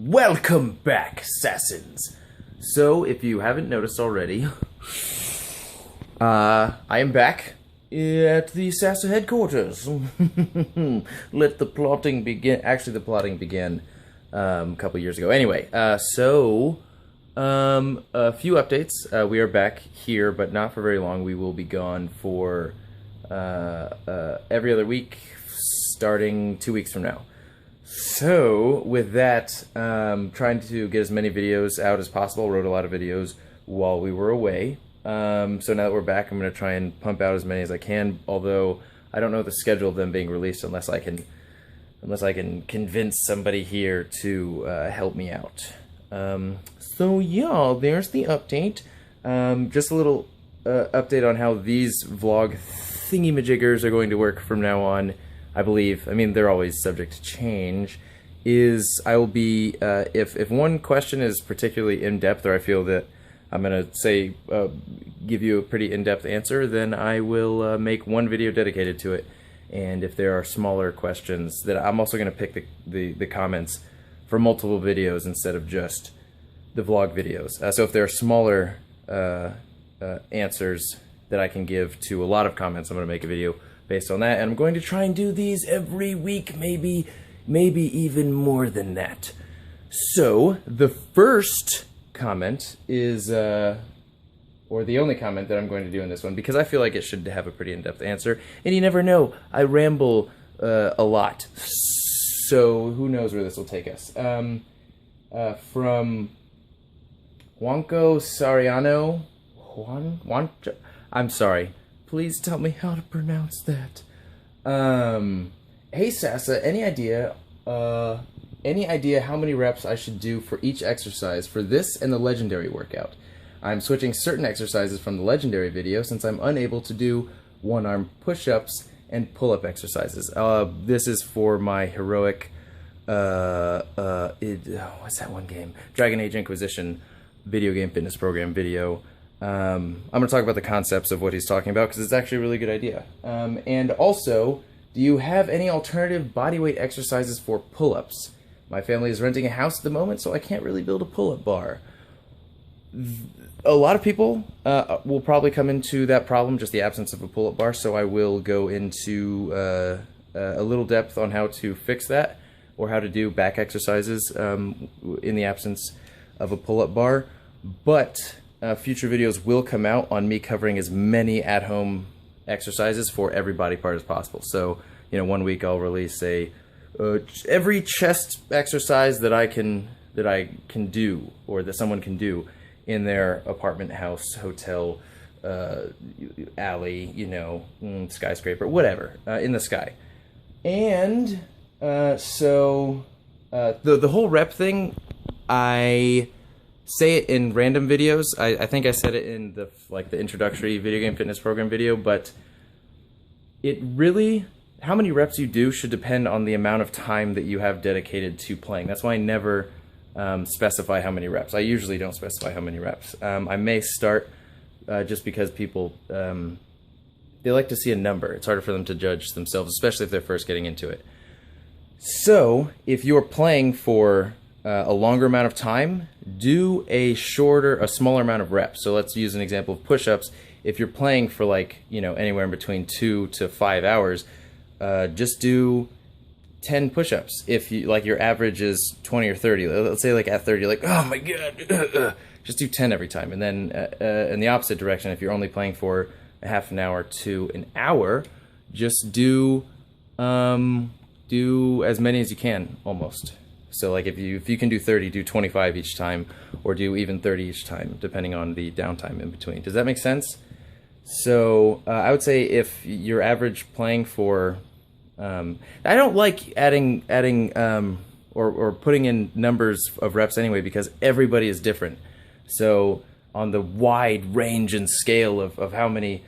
Welcome back, Assassins! So, if you haven't noticed already, I am back at the Assassin headquarters. Let the plotting begin. Actually, the plotting began a couple years ago. Anyway, a few updates. We are back here, but not for very long. We will be gone for every other week, starting 2 weeks from now. So, with that, trying to get as many videos out as possible. Wrote a lot of videos while we were away. So now that we're back, I'm going to try and pump out as many as I can, although I don't know the schedule of them being released unless I can convince somebody here to help me out. So yeah, there's the update. Just a little update on how these vlog thingy-majiggers are going to work from now on. I believe, I mean, they're always subject to change, is I will be, if one question is particularly in-depth, or I feel that I'm going to say, give you a pretty in-depth answer, then I will make one video dedicated to it. And if there are smaller questions, that I'm also going to pick the comments for multiple videos instead of just the vlog videos. So if there are smaller answers that I can give to a lot of comments, I'm going to make a video based on that, and I'm going to try and do these every week, maybe even more than that. So, the first comment is, or the only comment that I'm going to do in this one, because I feel like it should have a pretty in-depth answer, and you never know, I ramble a lot, so who knows where this will take us. From Juanco Sariano, I'm sorry. Please tell me how to pronounce that. Hey Sassa, any idea how many reps I should do for each exercise for this and the legendary workout? I'm switching certain exercises from the legendary video since I'm unable to do one-arm push-ups and pull-up exercises. This is for my heroic, what's that one game? Dragon Age Inquisition video game fitness program video. I'm going to talk about the concepts of what he's talking about because it's actually a really good idea. And also, do you have any alternative bodyweight exercises for pull-ups? My family is renting a house at the moment, so I can't really build a pull-up bar. A lot of people will probably come into that problem, just the absence of a pull-up bar, so I will go into a little depth on how to fix that, or how to do back exercises in the absence of a pull-up bar. But future videos will come out on me covering as many at-home exercises for every body part as possible. So, you know, 1 week I'll release every chest exercise that I can do, or that someone can do in their apartment, house, hotel, alley, you know, skyscraper, whatever, in the sky. And so the whole rep thing, I say it in random videos. I think I said it in the introductory video game fitness program video, but it really, how many reps you do should depend on the amount of time that you have dedicated to playing. That's why I never specify how many reps. I usually don't specify how many reps. I may start just because people, they like to see a number. It's harder for them to judge themselves, especially if they're first getting into it. So, if you're playing for a longer amount of time, do a smaller amount of reps. So let's use an example of push-ups. If you're playing for anywhere in between 2 to 5 hours, just do 10 push-ups. If your average is 20 or 30, let's say at 30, you're like, oh my god, just do 10 every time. And then in the opposite direction, if you're only playing for a half an hour to an hour, just do as many as you can, almost. So if you can do 30, do 25 each time, or do even 30 each time, depending on the downtime in between. Does that make sense? So I would say if your average playing for, I don't like adding or putting in numbers of reps anyway, because everybody is different. So on the wide range and scale of how many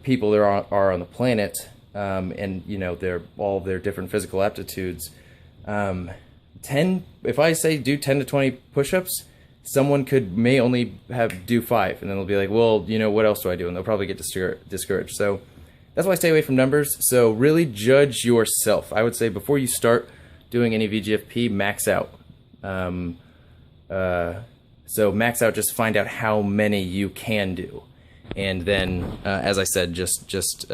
people there are on the planet, and all their different physical aptitudes, 10, if I say do 10 to 20 push-ups, someone may only do 5, and then they'll be like, well, what else do I do? And they'll probably get discouraged. So that's why I stay away from numbers. So really judge yourself. I would say before you start doing any VGFP, max out. So max out, just find out how many you can do. And then, as I said, just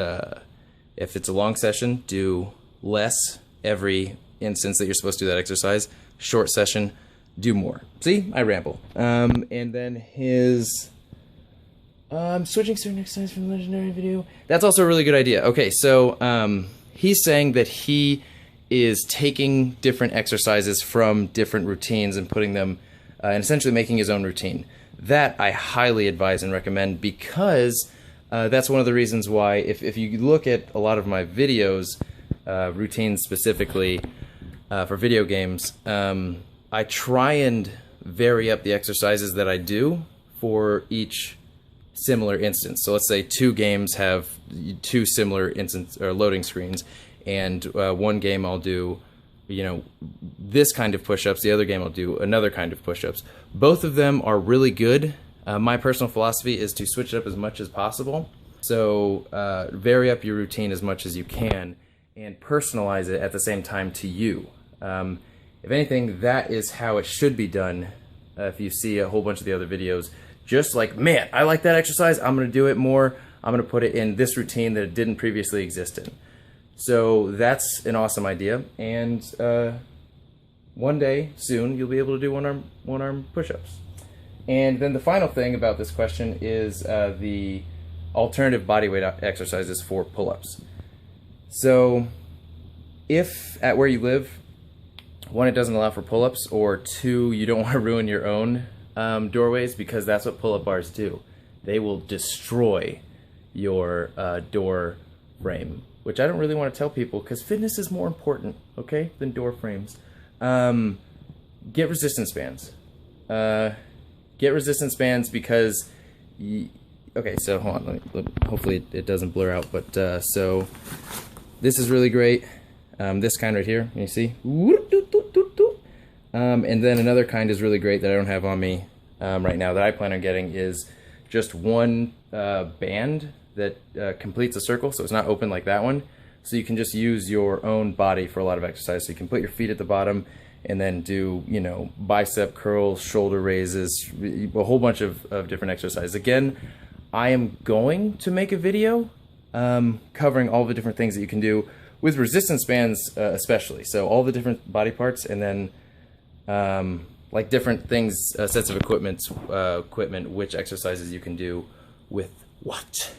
if it's a long session, do less every instance that you're supposed to do that exercise. Short session, do more. See, I ramble. And then his switching certain exercise from the legendary video. That's also a really good idea. Okay, so he's saying that he is taking different exercises from different routines and putting them and essentially making his own routine. That I highly advise and recommend, because that's one of the reasons why if you look at a lot of my videos, routines specifically for video games, I try and vary up the exercises that I do for each similar instance. So let's say 2 games have 2 similar instance or loading screens, and one game I'll do, you know, this kind of push-ups, the other game I'll do another kind of push-ups. Both of them are really good. My personal philosophy is to switch it up as much as possible. So vary up your routine as much as you can and personalize it at the same time to you. If anything, that is how it should be done. If you see a whole bunch of the other videos, just like, man, I like that exercise, I'm going to do it more. I'm going to put it in this routine that it didn't previously exist in. So that's an awesome idea, and one day soon you'll be able to do one arm push-ups. And then the final thing about this question is the alternative bodyweight exercises for pull-ups. So if at where you live, 1, it doesn't allow for pull-ups, or 2, you don't want to ruin your own doorways, because that's what pull-up bars do. They will destroy your door frame, which I don't really want to tell people, because fitness is more important, okay, than door frames. Get resistance bands. Get resistance bands because, okay, so hold on, hopefully it doesn't blur out, but so this is really great. This kind right here, you see? And then another kind is really great that I don't have on me right now that I plan on getting is just one band that completes a circle, so it's not open like that one. So you can just use your own body for a lot of exercise. So you can put your feet at the bottom and then do, you know, bicep curls, shoulder raises, a whole bunch of different exercises. Again, I am going to make a video covering all the different things that you can do with resistance bands, especially. So all the different body parts, and then like different things, sets of equipment, which exercises you can do with what.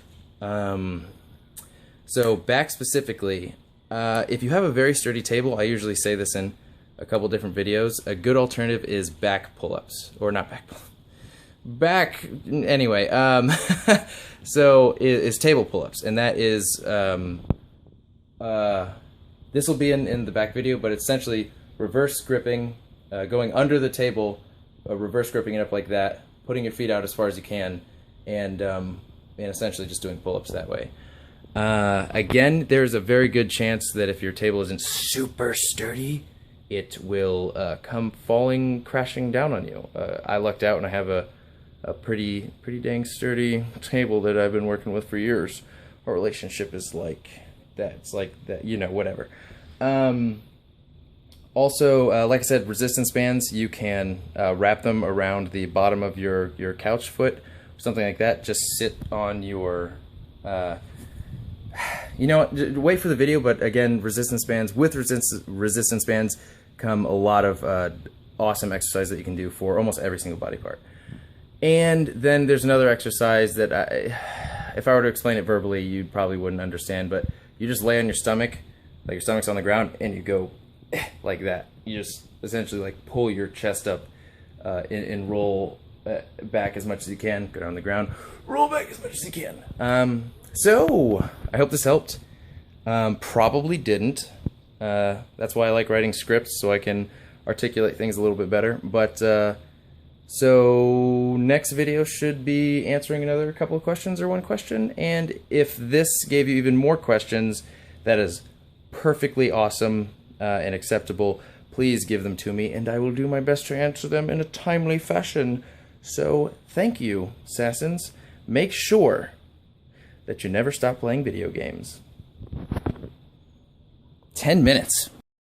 So back specifically, if you have a very sturdy table, I usually say this in a couple different videos, a good alternative is back pull-ups, or not back pull-ups. Back, anyway, so is table pull-ups, and that is, this will be in the back video, but it's essentially reverse gripping, going under the table, reverse gripping it up like that, putting your feet out as far as you can, and essentially just doing pull-ups that way. Again, there's a very good chance that if your table isn't super sturdy, it will come falling, crashing down on you. I lucked out and I have a pretty dang sturdy table that I've been working with for years. Our relationship is like that. It's like that, you know, whatever. Also, like I said, resistance bands, you can wrap them around the bottom of your couch foot, something like that. Just sit on your, you know, wait for the video, but again, resistance bands, with resistance bands come a lot of awesome exercise that you can do for almost every single body part. And then there's another exercise that if I were to explain it verbally, you probably wouldn't understand, but you just lay on your stomach, like your stomach's on the ground, and you go like that. You just essentially like pull your chest up and roll back as much as you can, go down on the ground, roll back as much as you can. So I hope this helped. Probably didn't. That's why I like writing scripts, so I can articulate things a little bit better. But so next video should be answering another couple of questions or one question. And if this gave you even more questions, that is perfectly awesome and acceptable. Please give them to me, and I will do my best to answer them in a timely fashion. So thank you, Sassans. Make sure that you never stop playing video games. 10 minutes.